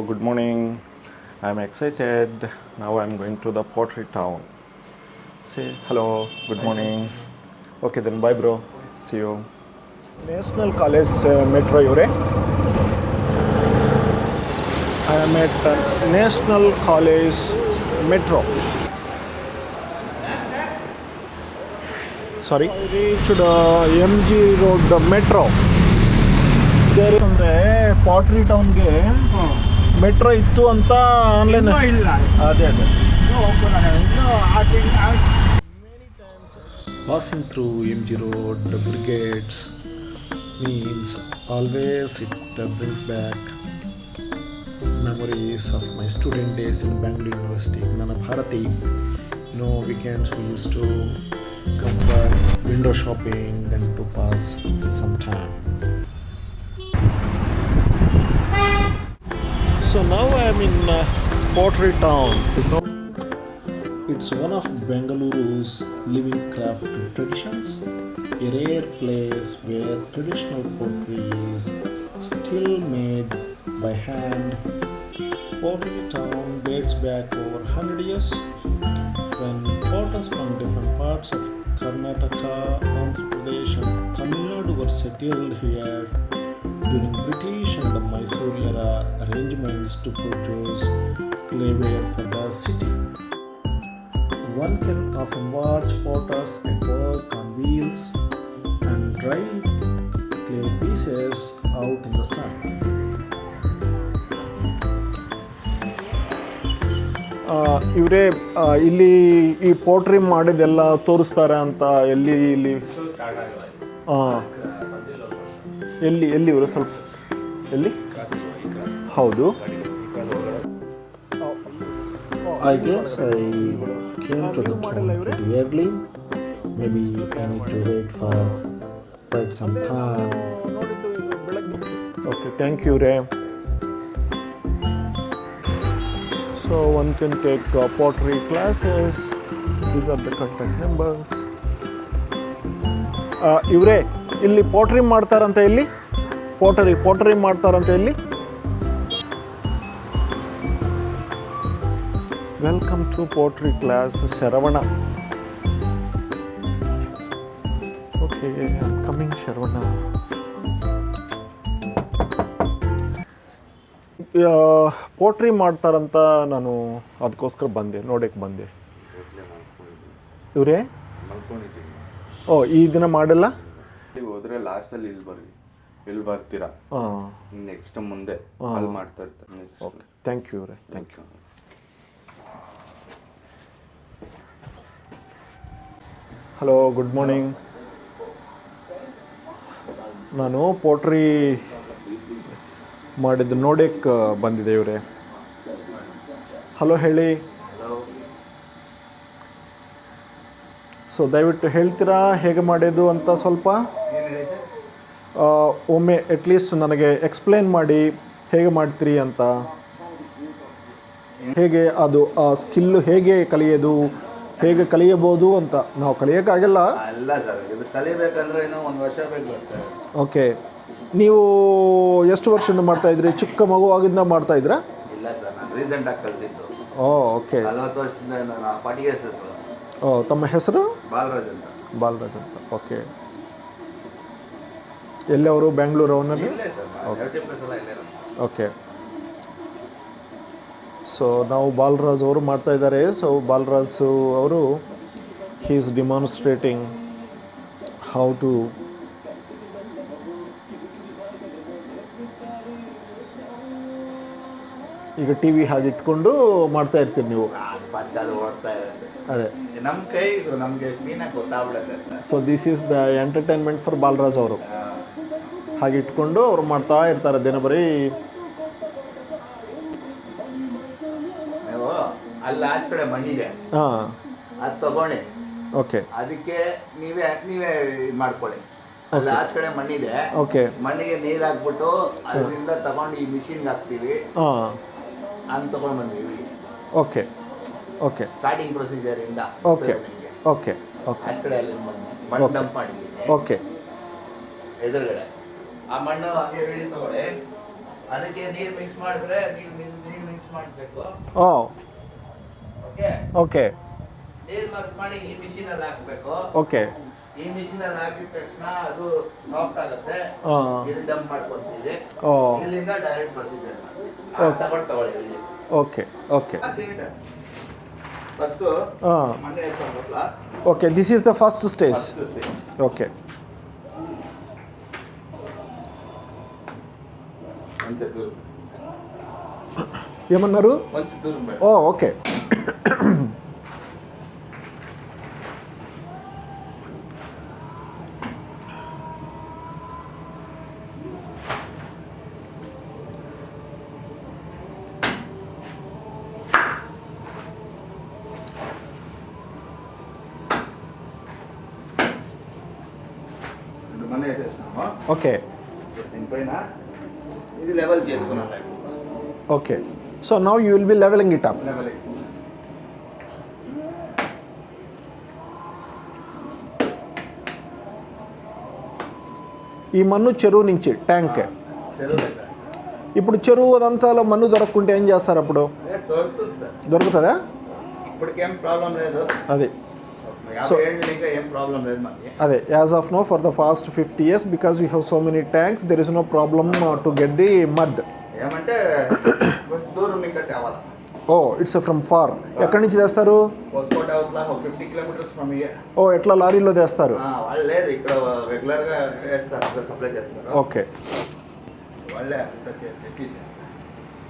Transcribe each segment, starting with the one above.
good morning. I'm excited. Now I'm going to the pottery town. Say hello, good morning. Okay, then bye, bro. See you. National College Metro, Yure. I am at National College Metro. Sorry. I reached MG Road Metro. ಅಂದರೆ pottery ಟೌನ್ಗೆ metro ಇತ್ತು ಅಂತ online ಇಲ್ಲ ಅದೇ Passing through MG Road, the brigades means always it brings back memories of my student days in Bangalore University. Nana Bharati, weekends we used to come for window shopping and to pass some time. So now I am in Pottery Town. It's one of Bengaluru's living craft traditions, a rare place where traditional pottery is still made by hand. Pottery Town dates back over 100 years when potters from different parts of Karnataka, Andhra Pradesh and Tamil Nadu were settled here during British and the Mysore era arrangements to produce clayware for the city. One can often watch potters at work on wheels and drying clay pieces out in the sun. ಇವರೇ ಇಲ್ಲಿ ಈ ಪೋಟ್ರಿ ಮಾಡಿದೆಲ್ಲ ತೋರಿಸ್ತಾರೆ ಅಂತ ಎಲ್ಲಿ ಇಲ್ಲಿ ಎಲ್ಲಿ ಎಲ್ಲಿ ಇವರು ಸ್ವಲ್ಪ ಎಲ್ಲಿ ಹೌದು I guess I came to the town pretty early. Maybe I need to wait for quite some time. Okay, thank you, Ray. So one can take pottery classes. These are the contact numbers. ಇವರೇ ಇಲ್ಲಿ ಪೋಟ್ರಿ ಮಾಡ್ತಾರಂತ ಇಲ್ಲಿ pottery ಮಾಡ್ತಾರಂತ ಇಲ್ಲಿ welcome to pottery class Sharavana. Okay, I am coming Sharavana. Pottery ಮಾಡ್ತಾರಂತ ನಾನು ಅದಕ್ಕೋಸ್ಕರ ಬಂದೆ, ನೋಡಕ್ಕೆ ಬಂದೆ. ಇವರೇ ಓ ಈ ದಿನ ಮಾಡಿಲ್ಲ ಹೋದ್ರೆ ಲಾಸ್ಟಲ್ಲಿ ಇಲ್ಲಿ ಬರ್ತೀರಾ, ನೆಕ್ಸ್ಟ್ ಮುಂದೆ ಅಲ್ಲಿ ಮಾಡ್ತಾ ಇರ್ತಾರೆ. ಓಕೆ, ಥ್ಯಾಂಕ್ ಯು ರೇ, thank you. Hello, good morning. ನಾನು ಪೋಟ್ರಿ ಮಾಡಿದ್ದು ನೋಡಕ್ಕೆ ಬಂದಿದೆ ಇವರೇ. ಹಲೋ ಹೇಳಿ. ಸೊ ದಯವಿಟ್ಟು ಹೇಳ್ತೀರಾ ಹೇಗೆ ಮಾಡೋದು ಅಂತ ಸ್ವಲ್ಪ ಒಮ್ಮೆ ಅಟ್ಲೀಸ್ಟ್ ನನಗೆ ಎಕ್ಸ್ಪ್ಲೇನ್ ಮಾಡಿ ಹೇಗೆ ಮಾಡ್ತೀರಿ ಅಂತ, ಹೇಗೆ ಅದು ಆ ಸ್ಕಿಲ್ಲು ಹೇಗೆ ಕಲಿಯೋದು, ಹೇಗೆ ಕಲಿಯಬಹುದು ಅಂತ. ನಾವು ಕಲಿಯೋಕ್ಕಾಗಲ್ಲ ಅಲ್ಲ ಸರ್, ಇದು ಕಲಿಬೇಕಂದ್ರೆ ಇನ್ನೂ 1 ವರ್ಷ ಬೇಕು ಸರ್. ಓಕೆ, ನೀವು ಎಷ್ಟು ವರ್ಷದಿಂದ ಮಾಡ್ತಾಯಿದ್ರಿ? ಚಿಕ್ಕ ಮಗುವಾಗಿಂದ ಮಾಡ್ತಾಯಿದ್ರಾ? ಇಲ್ಲ ಸರ್, ನಾನು ರೀಸೆಂಟಾಗಿ ಕಲ್ತಿದ್ದು. ಓಕೆ, 40 ವರ್ಷದಿಂದ ನಾನು 40 years ಇತ್ತು. ತಮ್ಮ ಹೆಸರು? ಬಾಲರಾಜ್ ಅಂತ. ಬಾಲರಾಜ್ ಅಂತ. ಓಕೆ, ಎಲ್ಲವರು? ಬ್ಯಾಂಗ್ಳೂರು ಅವನಲ್ಲಿ? ಓಕೆ, ಸೊ ನಾವು ಬಾಲರಾಜ್ ಅವರು ಮಾಡ್ತಾ ಇದ್ದಾರೆ. ಸೊ ಬಾಲರಾಜ್ ಅವರು ಹಿ ಈಸ್ ಡಿಮಾನ್ಸ್ಟ್ರೇಟಿಂಗ್ ಹೌ ಟು ಈಗ ಟಿ ವಿ ಹಾಗೆ ಇಟ್ಕೊಂಡು ಮಾಡ್ತಾ ಇರ್ತೀರಿ ನೀವು? ಅದೇ ನಮ್ಮ ಕೈ ನಮಗೆ ಕ್ಲೀನಾಗಿ ಗೊತ್ತಾಗ್ಬಿಡುತ್ತೆ sir. So this is the entertainment for Balraj ಅವರು. ಹಾಗೆ ಇಟ್ಕೊಂಡು ಅವ್ರು ಮಾಡ್ತಾ ಇರ್ತಾರೆ ದಿನ ಬರೀ. ನೀವು ಅಲ್ಲಿ ಆಚೆ ಕಡೆ ಮಣ್ಣಿದೆ, ಹಾಂ, ಅದು ತಗೊಳ್ಳಿ. ಓಕೆ, ಅದಕ್ಕೆ ನೀವೇ ಇದು ಮಾಡ್ಕೊಳ್ಳಿ. ಅಲ್ಲಿ ಆಚೆ ಕಡೆ ಮಣ್ಣಿದೆ, ಓಕೆ, ಮಣ್ಣಿಗೆ ನೀರು ಹಾಕ್ಬಿಟ್ಟು ಅದರಿಂದ ತಗೊಂಡು ಈ ಮಿಷಿನ್ಗೆ ಹಾಕ್ತೀವಿ. ಹಾಂ, ಅಂತ ತಗೊಂಡು ಬಂದೀವಿ. ಓಕೆ, ಓಕೆ, ಸ್ಟಾರ್ಟಿಂಗ್ ಪ್ರೊಸೀಜರ್ ಇಂದ. ಓಕೆ, ಓಕೆ, ಓಕೆ, ಆಚೆ ಕಡೆ ಅಲ್ಲಿ ಮಣ್ಣು ಡಂಪ್ ಮಾಡಿದ್ದೀವಿ. ಓಕೆ, ಎದುರುಗಡೆ ಆ ಮಣ್ಣು ಹಾಗೆ ಹಿಡಿ ತಗೊಳ್ಳಿ. ಅದಕ್ಕೆ ನೀರು ಮಿಕ್ಸ್ ಮಾಡಿದ್ರೆ ನೀರು ಮಿಕ್ಸ್ ಮಾಡಬೇಕು. ಓ ಓಕೆ, ಓಕೆ ನೀರು ಮಿಕ್ಸ್ ಮಾಡಿ ಈ ಮಿಷಿನಲ್ಲಿ ಹಾಕಬೇಕು. ಓಕೆ ಈ ಮಿಷಿನಲ್ಲಿ ಹಾಕಿದ ತಕ್ಷಣ ಅದು ಸಾಫ್ಟ್ ಆಗುತ್ತೆ. ಇಲ್ಲಿ ಡಂಪ್ ಮಾಡ್ಕೊಳ್ತೀವಿ. ಓ ಇಲ್ಲಿಂದ ಡೈರೆಕ್ಟ್ ಪ್ರೊಸೀಜರ್ ತಗೊಳ್ಳಿ ಇಲ್ಲಿ. ಓಕೆ ಓಕೆ ಫಸ್ಟು ಹಾಂ ಮಣ್ಣೆ ಹಾಕ್ಬೇಕಲ್ಲ. Okay, this is the first stage. Okay ಒಂಚೂರು ఏమన్నారు? ಒಂಚೂರು ಬೇಡ. ఓ ఓకే మనే వేసేసినాము. ఓకే దీనిపైన ఇది లెవెల్ చేసుకున్నాను. Okay, so now you will be leveling it up. Level ఈ మన్ను చెరువు నుంచి ట్యాంక్. చెరువు దగ్గర సార్. ఇప్పుడు చెరువు అదంతా మన్ను దొరకకుంటే ఏం చేస్తారు అప్పుడు? అదే దొరుకుతుంది సార్. దొరుకుతుందా? ఇప్పటికేం ప్రాబ్లం లేదు. అది 50 ఏళ్ళు ఇంకా ఏం ప్రాబ్లం లేదు మనకి. అదే as of now for the past 50 years because you have so many tanks there is no problem to get the mud. ఏమంటే కొంచెం దూరం ఇంకా తేవాలి. Oh it's from far. ఎక్కడి నుంచి తెస్తారు? పోస్కోట్ అవుట్లా 50 kilometers ఫ్రమ్ హియర్. ఓ ఎట్లా లారీలో తెస్తారు? వాళ్ళు లేదు, ఇక్కడ రెగ్యులర్గా వేస్తారు, అట్లా సప్లై చేస్తారు. ఓకే వాళ్ళే అంతా తెచ్చి చేస్తారు.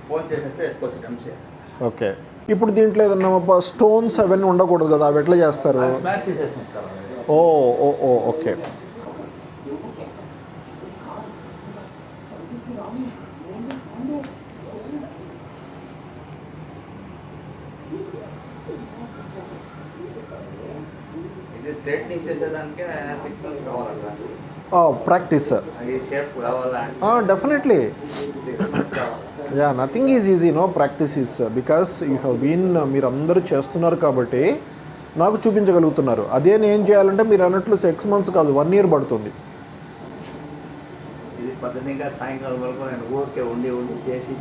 ఫోన్ చేసేస్తే ఎత్తుకొచ్చి డంప్ చేసేస్తారు. ఓకే, ఇప్పుడు దీంట్లో ఏదన్నా స్టోన్స్ అవన్నీ ఉండకూడదు కదా, అవి ఎట్లా చేస్తారు? స్మాష్ చేసేస్తుంది sir. Oh oh oh okay. ఇది స్ట్రైట్నింగ్ చేసేదానికి 6 months కావాలా సార్? ప్రాక్టీస్. ఈ షేప్ కావాలా? డెఫినెట్లీ 6 months కావాలా? Yeah, nothing is easy, no practice is because you have been, మీరు అందరూ చేస్తున్నారు కాబట్టి నాకు చూపించగలుగుతున్నారు. అదే నేను చేయాలంటే మీరు అన్నట్లు 6 months కాదు 1 year పడుతుంది. ఇది పద్ధతిగా సాయంకాలం వరకు నేను ఊరికే ఉండి చేసి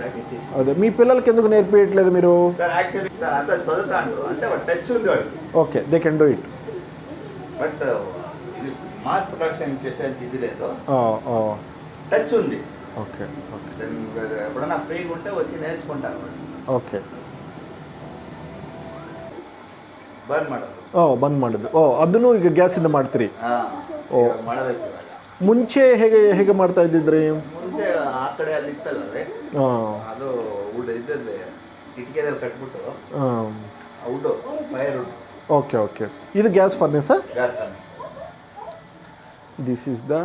ప్రాక్టీస్ చేసి. అదే మీ పిల్లలకి ఎందుకు నేర్పించట్లేదు మీరు? సార్ యాక్చువల్లీ సార్ అంతా చదువుతా అంటారు, అంటే టచ్ ఉంది వాడికి. Okay, they can do it. But ఇది మాస్ ప్రొడక్షన్ చేసేది ఇది లేదు, టచ్ ఉంది. ఓకే ఓకే ఎప్పుడన్నా ఫ్రీగా ఉంటే వచ్చి నేర్చుకుంటారు. ಓಕೆ ಬರ್ನ್ ಮಾಡೋದು. ಬಂದ್ ಮಾಡೋದು. ಅದನ್ನು ಈಗ ಗ್ಯಾಸಿಂದ ಮಾಡ್ತೀರಿ? ಮಾಡಬೇಕು. ಮುಂಚೆ ಹೇಗೆ ಹೇಗೆ ಮಾಡ್ತಾ ಇದ್ದಿದ್ರಿ? ಮುಂಚೆ ಆ ಕಡೆ ಅಲ್ಲಿ ಇತ್ತಲ್ಲವೇ, ಅದು ವುಡ್ ಇದ್ದದ್ದೇ ಇಟ್ಕೆದಲ್ಲಿ ಕಟ್ಬಿಟ್ಟು wood, fire wood. Okay okay, ಇದು ಗ್ಯಾಸ್ ಫರ್ನೆಸ್ಸಾ? Gas furnace. This is the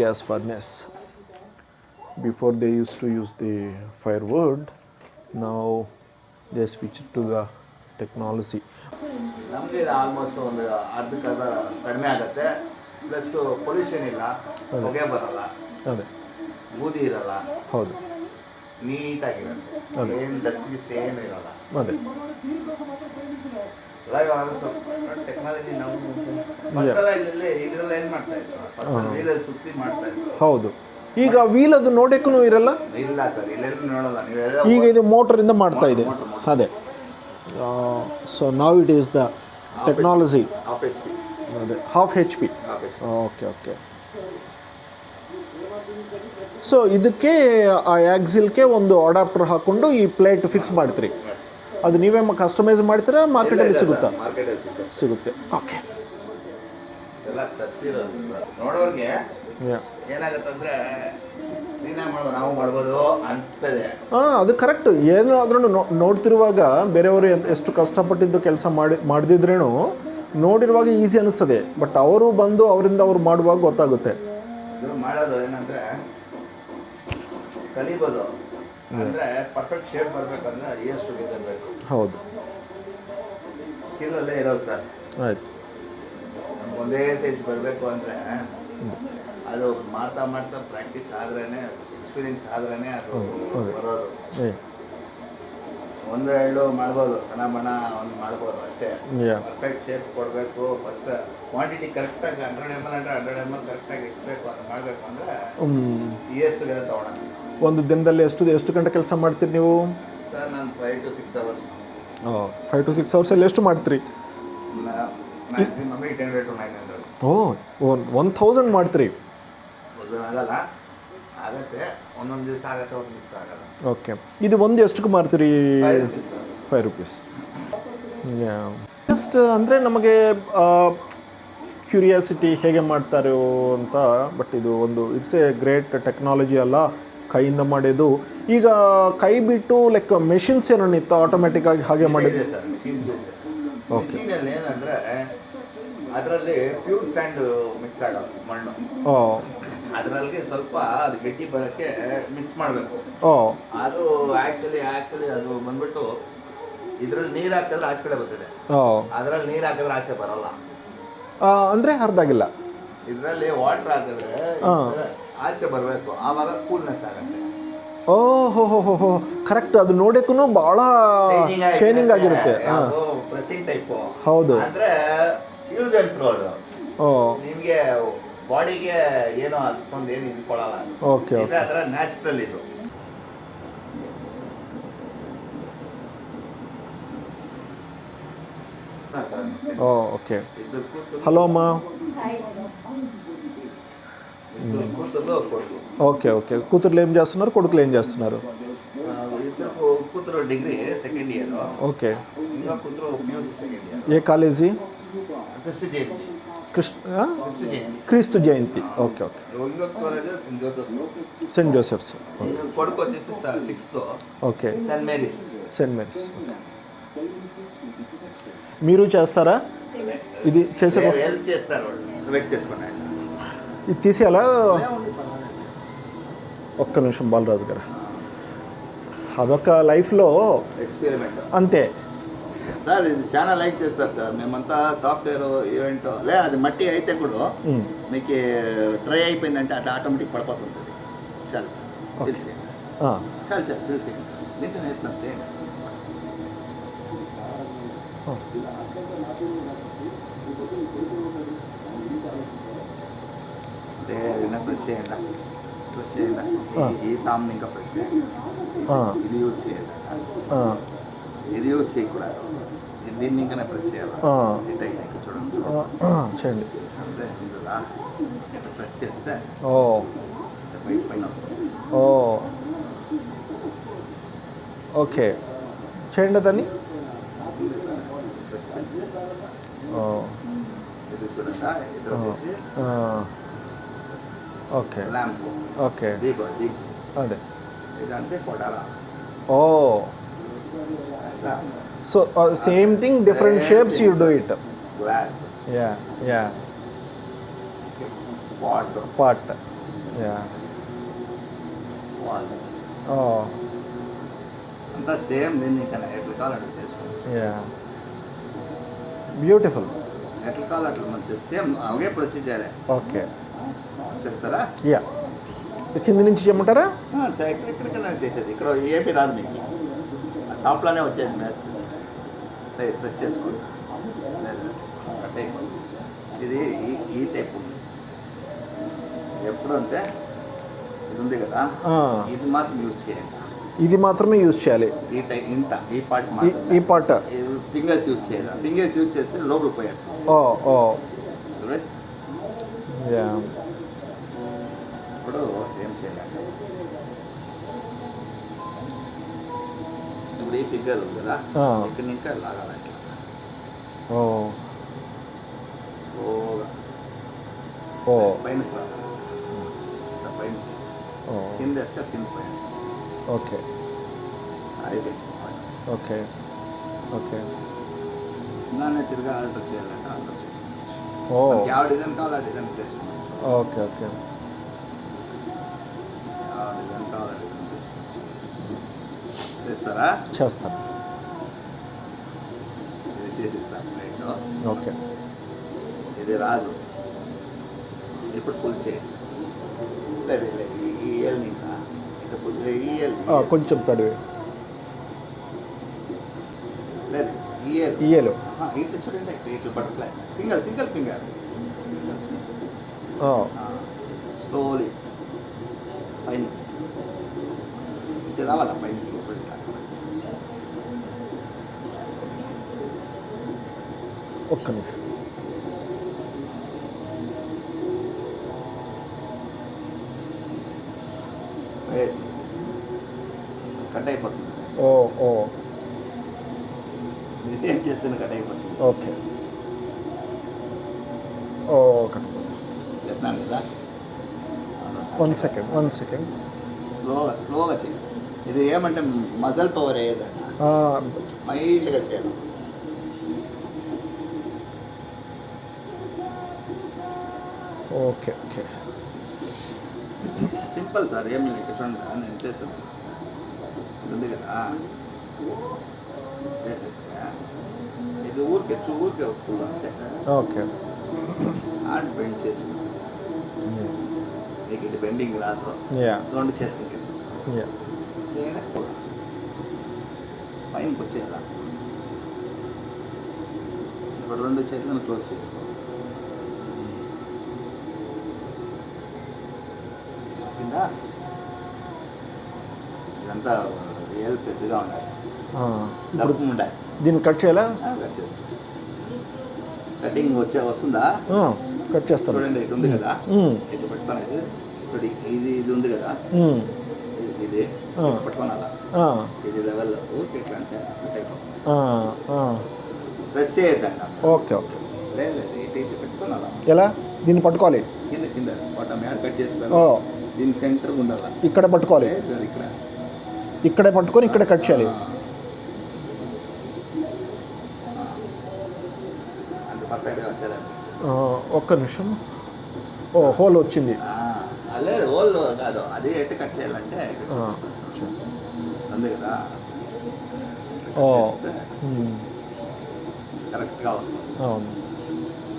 gas furnace. Before they used to use the firewood, now they switched to the technology. ನಮಗೆ ಇದು ಆಲ್ಮೋಸ್ಟ್ ಒಂದು ಅರ್ಧಕ್ಕಾದ ಕಡಿಮೆ ಆಗುತ್ತೆ, ಪ್ಲಸ್ ಪೊಲ್ಯೂಷನ್ ಇಲ್ಲ, ಹೊಗೆ ಬರಲ್ಲ, ಅದೇ ಬೂದಿ ಇರಲ್ಲ, ಹೌದು, ನೀಟಾಗಿರುತ್ತೆ, ಏನು ಡಸ್ಟ್ ಗಿಸ್ಟ್ ಏನು ಇರಲ್ಲ. ಅದೇ ಟೆಕ್ನಾಲಜಿ ನಾವು ಇದ್ರಲ್ಲಿ ಏನು ಮಾಡ್ತಾ ಇದ್ರು, ವೀಲಲ್ಲಿ ಸುತ್ತಿ ಮಾಡ್ತಾ ಇದ್ರು. ಹೌದು, ಈಗ ವೀಲ್ ಅದು ನೋಡೋಕ್ಕೂ ಇರಲ್ಲ. ಇಲ್ಲ ಸರ್, ಇಲ್ಲೆಲ್ಲೂ ನೋಡಲ್ಲ. ಈಗ ಇದು ಮೋಟರಿಂದ ಮಾಡ್ತಾ ಇದೆ. ಅದೇ so now it is the technology. ಅದೇ half HP. Okay okay. So ಇದಕ್ಕೆ ಆ ಆಕ್ಸಿಲ್ಗೆ ಒಂದು ಅಡಾಪ್ಟರ್ ಹಾಕ್ಕೊಂಡು ಈ ಪ್ಲೇಟ್ ಫಿಕ್ಸ್ ಮಾಡ್ತೀರಿ. ಅದು ನೀವೇ ಕಸ್ಟಮೈಸ್ ಮಾಡ್ತೀರಾ? ಮಾರ್ಕೆಟಲ್ಲಿ ಸಿಗುತ್ತಾ? ಸಿಗುತ್ತೆ. ಓಕೆ. ಎಲ್ಲ ತರಿಸಿರೋದು ನೋಡೋರಿಗೆ ಏನಾಗತ್ತಂದ್ರೆ ನಾವು ಮಾಡ್ಬೋದು ಅನಿಸ್ತದೆ. ಅದು ಕರೆಕ್ಟ್. ಏನಾದ್ರೂ ನೋಡ್ತಿರುವಾಗ ಬೇರೆಯವರು ಎಷ್ಟು ಕಷ್ಟಪಟ್ಟಿದ್ದು ಕೆಲಸ ಮಾಡಿದ್ರೇನು ನೋಡಿರುವಾಗ ಈಸಿ ಅನಿಸ್ತದೆ, ಬಟ್ ಅವರು ಬಂದು ಅವರಿಂದ ಅವ್ರು ಮಾಡುವಾಗ ಗೊತ್ತಾಗುತ್ತೆ. ಇದು ಮಾಡೋದು ಏನಂದ್ರೆ ಕಲಿಬೋದು, ಅಂದರೆ ಪರ್ಫೆಕ್ಟ್ ಶೇಪ್ ಬರಬೇಕಂದ್ರೆ ಎಷ್ಟು ಗೆದ್ದಿರಬೇಕು. ಹೌದು, ಸ್ಕಿಲ್ಲಲ್ಲೇ ಇರೋದು ಸರ್. ಆಯ್ತು, ನಮ್ಗೆ ಒಂದೇ ಸೈಜ್ ಬರಬೇಕು ಅಂದರೆ ಅದು ಮಾಡ್ತಾ ಮಾಡ್ತಾ ಪ್ರಾಕ್ಟೀಸ್ ಆದ್ರೇ, ಎಕ್ಸ್ಪೀರಿಯನ್ಸ್ ಆದ್ರೇ ಅದು ಬರೋದು. ಒಂದು ಎರಡು ಮಾಡ್ಬೋದು, ಸಣ್ಣ ಬಣ್ಣ ಒಂದು ಮಾಡ್ಬೋದು ಅಷ್ಟೇ. ಪರ್ಫೆಕ್ಟ್ ಶೇಪ್ ಕೊಡಬೇಕು. ಫಸ್ಟ್ ಕ್ವಾಂಟಿಟಿ ಕರೆಕ್ಟಾಗಿ 100 ml 100 ml ಕರೆಕ್ಟಾಗಿ ಇಡ್ಬೇಕು. ಅದು ಮಾಡಬೇಕು ಅಂದರೆ ಎಷ್ಟು ಗದೆ ತೊಗೊಳೋಣ. ಒಂದು ದಿನದಲ್ಲಿ ಎಷ್ಟು ಗಂಟೆ ಕೆಲಸ ಮಾಡ್ತೀರಿ ನೀವು? ಸರ್ ನಾನು 5 to 6 hours 5 to 6 ಅವರ್ಸಲ್ಲಿ ಎಷ್ಟು ಮಾಡ್ತೀರಿ? Maximum 800 to 900. 1000 ಮಾಡ್ತೀರಿ? ಆಗಲ್ಲ, ಆಗತ್ತೆ, ಒಂದೊಂದು ದಿವಸ ಆಗತ್ತೆ, ಒಂದು ದಿವಸ ಆಗಲ್ಲ. ಓಕೆ, ಇದು ಒಂದು ಎಷ್ಟಕ್ಕೆ ಮಾರ್ತೀರಿ? 5 rupees ಸರ್. 5 rupees. ಜಸ್ಟ್ ಅಂದರೆ ನಮಗೆ ಕ್ಯೂರಿಯಾಸಿಟಿ ಹೇಗೆ ಮಾಡ್ತಾರೆ ಅಂತ. ಬಟ್ ಇದು ಒಂದು ಇಟ್ಸ್ ಎ ಗ್ರೇಟ್ ಟೆಕ್ನಾಲಜಿ ಅಲ್ಲ, ಕೈಯಿಂದ ಮಾಡೋದು. ಈಗ ಕೈ ಬಿಟ್ಟು ಲೈಕ್ ಮೆಷಿನ್ಸ್ ಏನೋ ಇತ್ತು ಆಟೋಮೆಟಿಕ್ ಆಗಿ ಹಾಗೆ ಮಾಡಿದ್ದು? ಸರ್ ಮಿಷಿನ್ಸ್ ಇದೆ. ಓಕೆ. ಮಿಷಿನಲ್ಲಿ ಏನಂದರೆ ಅದರಲ್ಲಿ ಪ್ಯೂರ್ ಸ್ಯಾಂಡ್ ಮಿಕ್ಸ್ ಆಗಲ್ಲ, ಮಣ್ಣು. ಓ ಅದರಲ್ಲಿ ಸ್ವಲ್ಪ ಅದು ಗಟ್ಟಿ ಬರೋಕ್ಕೆ ಮಿಕ್ಸ್ ಮಾಡಬೇಕು. ಓ ಅದು ಆ್ಯಕ್ಚುಲಿ ಅದು ಬಂದ್ಬಿಟ್ಟು ಇದರಲ್ಲಿ ನೀರು ಹಾಕಿದ್ರೆ ಆಚೆ ಕಡೆ ಬರ್ತದೆ, ಓ ಅದರಲ್ಲಿ ನೀರು ಹಾಕಿದ್ರೆ ಆಚೆ ಬರಲ್ಲ. ಅಂದರೆ ಅರ್ಧಾಗಿಲ್ಲ. ಇದರಲ್ಲಿ ವಾಟರ್ ಹಾಕಿದ್ರೆ ಆಚೆ ಬರಬೇಕು, ಆವಾಗ ಕೂಲ್ನೆಸ್ ಆಗುತ್ತೆ. ಓ ಹೋ ಕರೆಕ್ಟ್. ಅದು ನೋಡೋಕ್ಕೂ ಭಾಳ ಶೈನಿಂಗ್ ಆಗಿರುತ್ತೆ. Pressing type. ಹೌದು. ಅಂದರೆ ಯೂಸ್ ಆ್ಯಂಡ್ ಥ್ರೋ ಅದು. ಓ ನಿಮಗೆ ಬಾಡಿಗೆ ಏನೋ ಅಷ್ಟೊಂದು ಏನು ಇದ್ಕೊಳ್ಳಲ್ಲ. ಓಕೆ ಇದು ಅದರ ನ್ಯಾಚುರಲ್ ಇದು. ಓ ಓಕೆ. ಇದ್ರ ಕೂತಲು ಹಲೋ ಅಮ್ಮ. ఇద్దరు కూతుర్లు ఒక కొడుకు. ఓకే. కూతుర్లు ఏం చేస్తున్నారు, కొడుకులు ఏం చేస్తున్నారు? ఇద్దరు కూతురు డిగ్రీ సెకండ్ ఇయర్. ఓకే. ఇంకా కూతురు పియూసీ సెకండ్ ఇయర్. ఏ కాలేజీ? క్రిస్తు జయంతి. క్రీస్తు జయంతి. ఓకే. ఇంకొక కాలేజ్ సెయింట్ జోసెఫ్స్. ఇంకొక కొడుకు వచ్చేసి 6th. ఓకే. Saint Mary's. మీరు చేస్తారా ఇది? చేసే హెల్ప్ చేస్తారు వాళ్ళు, వెయిట్ చేసుకున్నాడు. ఇది తీసేయాలా? ఒక్క నిమిషం బాలరాజు గారు. అదొక లైఫ్లో ఎక్స్పెరిమెంట్ అంతే సార్. ఇది చాలా లైక్ చేస్తారు సార్. మేమంతా సాఫ్ట్వేర్ ఈవెంట్ అది మట్టి అయితే కూడా మీకు ట్రై అయిపోయిందంటే అట్లా ఆటోమేటిక్ పడిపోతుంటుంది. చాలు సార్, తెలిసి చాలు తెలిసి దీంట్లో వేస్తాం. ప్రెస్ చేయండి. ఈ తామ్ని ఇంకా ప్రెస్ చేయండి. ఇది యూజ్ చేయండి, ఇది యూజ్ చేయకూడదు. దీన్ని ఇంకా ప్రెస్ చేయాలి. చూడండి చేయండి. అంటే ఇందులో ప్రెస్ చేస్తే బయట పైన వస్తుంది. ఓకే, చేయండి దాన్ని. ప్రెస్ చేస్తే ఇది చూడండి. ఇది వచ్చేసి ఓకే. ల్యాంప్. ఓకే. దీప అదే ఇదంటే కొడాల. So same thing, different shapes you do it. Glass. Yeah pot. Yeah was అంతా సేమ్. దీన్ని ఇంకా ఎట్లా కావాలంటే చేసుకోవచ్చు. Yeah beautiful. ఎట్లా కావాలంటే మంచి సేమ్ అవే ప్రొసీజరే. ఓకే. చేస్తారా? యా. కింద నుంచి చేయమంటారా? ఎక్కడికైనా చేసేది. ఇక్కడ ఏపీ రాదు మీకు, టాప్లోనే వచ్చేది. మ్యాథ్స్ ప్రెస్ చేసుకోండి. టైప్ ఇది ఈ టైప్ ఉంది ఎప్పుడు అంతే. ఇది ఉంది కదా, ఇది మాత్రం యూజ్ చేయండి. ఇది మాత్రమే యూజ్ చేయాలి. ఈ టైప్ ఇంత ఈ పార్ట్ ఈ పార్ట్ ఫింగర్స్ యూజ్ చేయాలి. ఫింగర్స్ యూజ్ చేస్తే లోపలికి పోయేస్తాం. యా. ఇప్పుడు ఏం చేయాలంటే, ఇప్పుడు ఈ ఫిగర్ ఉంది కదా, ఇక్కడ ఇంకా లాగాలంటే స్లోగా పైన పైన కింద వేస్తే కింద పోయేస్తాం. ఓకే. అయిపోయింది. ఓకే. దాన్ని తిరిగి ఆల్టర్ చేయాలంటే ఆల్టర్ చేసుకోవచ్చు. ಯಾವ డిజైన్ కావాలి ఆ డిజైన్ చేసుకోవచ్చు. ఓకే. డిజైన్ కావాలి డిజైన్ చేసుకోవచ్చు. చేస్తారా? చేస్తాను. ఇది చేసిస్తాను రైట్లో. ఓకే. ఇది రాదు. ఇప్పుడు పుల్ చేయండి. లేదు ఈ ఏల్ని ఇంకా ఈ ఏల్ కొంచెం తడివి. లేదు ఈ ఏలు ఇట్లా చూడండి. ఇట్లా బటర్ఫ్లై సింగిల్ ఫింగర్ స్లోలీ పైన ఇది రావాలా పైన ఒక్క నిమిషం. కట్ అయిపోతుంది. ఓ ఓ ఇది ఏం చేస్తే కట్ అయిపోతుంది. ఓకే. ఓ ఒకటి. చెప్తాను కదా, 1 సెకండ్. స్లోగా చేయాలి. ఇది ఏమంటే మజల్ పవర్ అయ్యేదండి, మైల్డ్గా చేయాలి. ఓకే. సింపుల్ సార్, ఏమి లేదు. చూడండి నేను చేస్తాను, ఇది ఉంది కదా, చేసేస్తే ఇది ఊరికే ఫుల్ అంతే. ఓకే. హార్ట్ బెండ్ చేసుకుంటాం. నీకు ఇది బెండింగ్ రాదు. యా. 2 చేతులకి చేసుకో. యా. చేయలే పైనకి వచ్చేయాల. ఇప్పుడు 2 చేతులను క్లోజ్ చేసుకో. వచ్చిందా? ఇదంతా రియల్ పెద్దగా ఉండాలి, డబ్బు ఉండాలి. దీన్ని కట్ చేయాలా? కట్ చేస్తా. కటింగ్ వస్తుందా? కట్ చేస్తాను. చూడండి, ఇటు ఉంది కదా, ఇటు పెట్టుకోలేదు. ఇప్పుడు ఇది ఉంది కదా, ఇది పట్టుకోనాలా, ఇది లెవెల్ ఇట్లా అంటే ప్రెస్ చేయొద్దండి. ఓకే. లేదు, ఇటు పెట్టుకోనాలా. ఎలా? దీన్ని పట్టుకోవాలి. కింద బాటమ్ యాడ్ కట్ చేస్తారు. దీని సెంటర్ ఉండాలా. ఇక్కడ పట్టుకోవాలి. ఇక్కడే పట్టుకొని ఇక్కడ కట్ చేయాలి. అంత పర్ఫెక్ట్గా వచ్చేదండి. ఒక్క నిమిషం. ఓ హోల్ వచ్చింది. లేదు, హోల్ కాదు, అది ఎట్టు కట్ చేయాలంటే ఉంది కదా, కరెక్ట్గా వస్తుంది. అవును.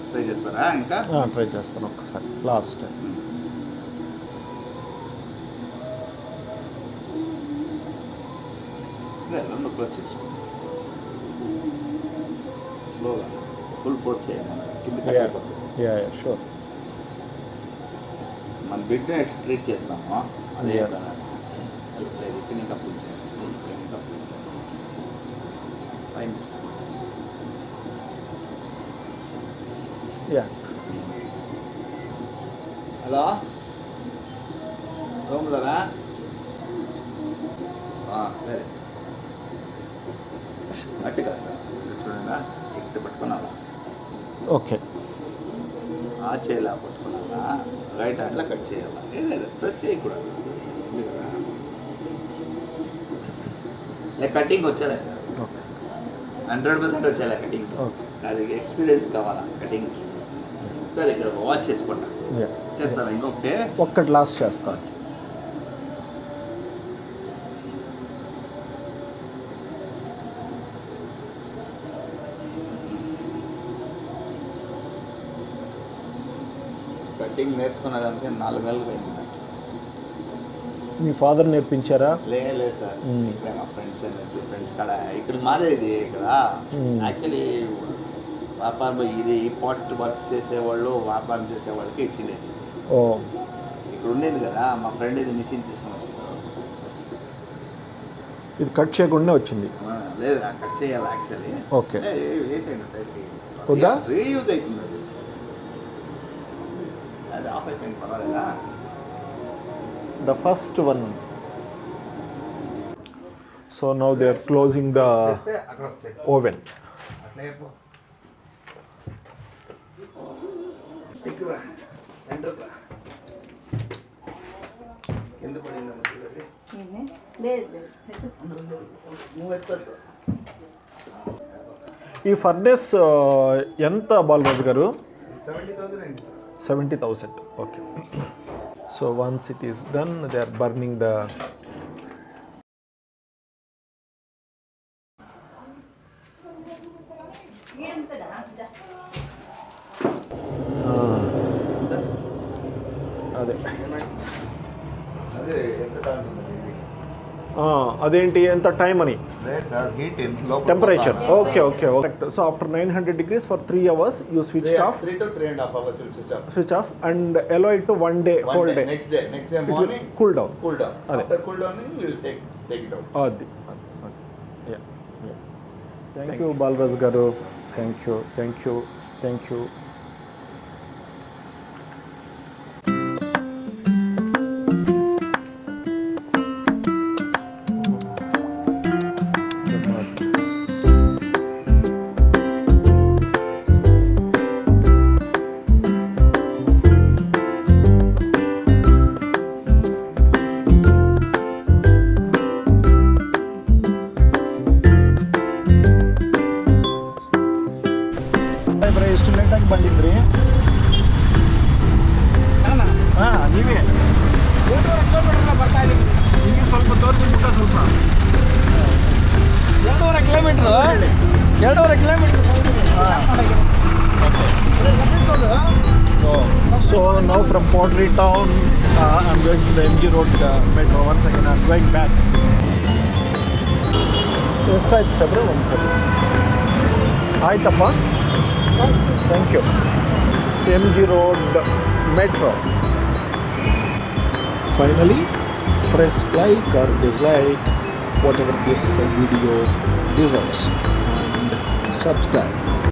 ట్రై చేస్తారా? ఇంకా ట్రై చేస్తాను ఒక్కసారి, లాస్ట్ టైం. రెండు క్లోజ్ చేసుకో. స్లోగా ఫుల్ ఫోర్స్ చేయాలి. Yeah sure. మన బిడ్డ ట్రీట్ చేస్తాము అదే పిన్ని కప్పులు చేయాలి. పైన యా. హలో, రూమ్లోరా? సరే, అట్టు కాదు సార్, చూడండి, ఇక్కడ పట్టుకున్నావా? ఓకే. ఆ చేయాలా పట్టుకున్నావా? రైట్ హ్యాండ్లో కట్ చేయాలా? ఏం లేదు, ప్రెస్ చేయకూడదు. కటింగ్ వచ్చేలా సార్, 100% వచ్చేలా కటింగ్. అది ఎక్స్పీరియన్స్ కావాలా కటింగ్. సార్ ఇక్కడ వాష్ చేసుకుంటా చేస్తావా? ఇంకొకటి ఒక్కటి లాస్ట్ చేస్తా. కటింగ్ నేర్చుకున్నదానికి 4 నెలలు పోయింది. మీ ఫాదర్ నేర్పించారా? లేదు సార్, ఇక్కడ మా ఫ్రెండ్స్ కాడ ఇక్కడ మాదేది కదా. యాక్చువల్లీ వ్యాపారం ఇది ఇంపార్టెంట్ వర్క్ చేసేవాళ్ళు, వ్యాపారం చేసేవాళ్ళకి ఇచ్చిండేది. ఓ, ఇక్కడ ఉండేది కదా, మా ఫ్రెండ్ ఇది మిషన్ తీసుకొని వచ్చింది. ఇది కట్ చేయకుండా వచ్చింది. లేదు, కట్ చేయాలి యాక్చువల్లీ. ఓకే. వేసేయండి సైడ్కి, వద్దా? రీయూజ్ అవుతుంది. అది ఆఫ్ అయిపోయింది, పర్వాలేదా? The first one. So now they are closing the oven. ఈ ఫర్నేస్ ఎంత బాలరాజు గారు? 70,000. Okay. So once it is done, they are burning the అదే ఎంత అదేంటి ఎంత టైం అని లేదు సార్ హీట్ లోపల temperature okay okay correct so after 900 degrees for 3 hours you switch it off 3 to 3.5 hours will switch off and allow it to one day whole day next day it will morning cool down cool down అదే. after cool down you will take it out అది thank you Balraj గారు thank you ಎಷ್ಟು ಲೇಟಾಗಿ ಬಂದಿದ್ರಿ ನೀವೇ 200 kilometre ಬರ್ತಾ ಇದ್ದೀವಿ ಇಲ್ಲಿ ಸ್ವಲ್ಪ ತೋರಿಸ್ಬಿಟ್ಟ ಸ್ವಲ್ಪ 200 kilometre 200 kilometre So now from Pottery Town, I'm going to the MG Road metro. Once again, I'm going back. ಎಷ್ಟಾಯ್ತು ಸಬ್ರೆ ಒಂದು ಆಯ್ತಪ್ಪ thank you MG Road metro. Finally, press like or dislike whatever this video deserves and subscribe.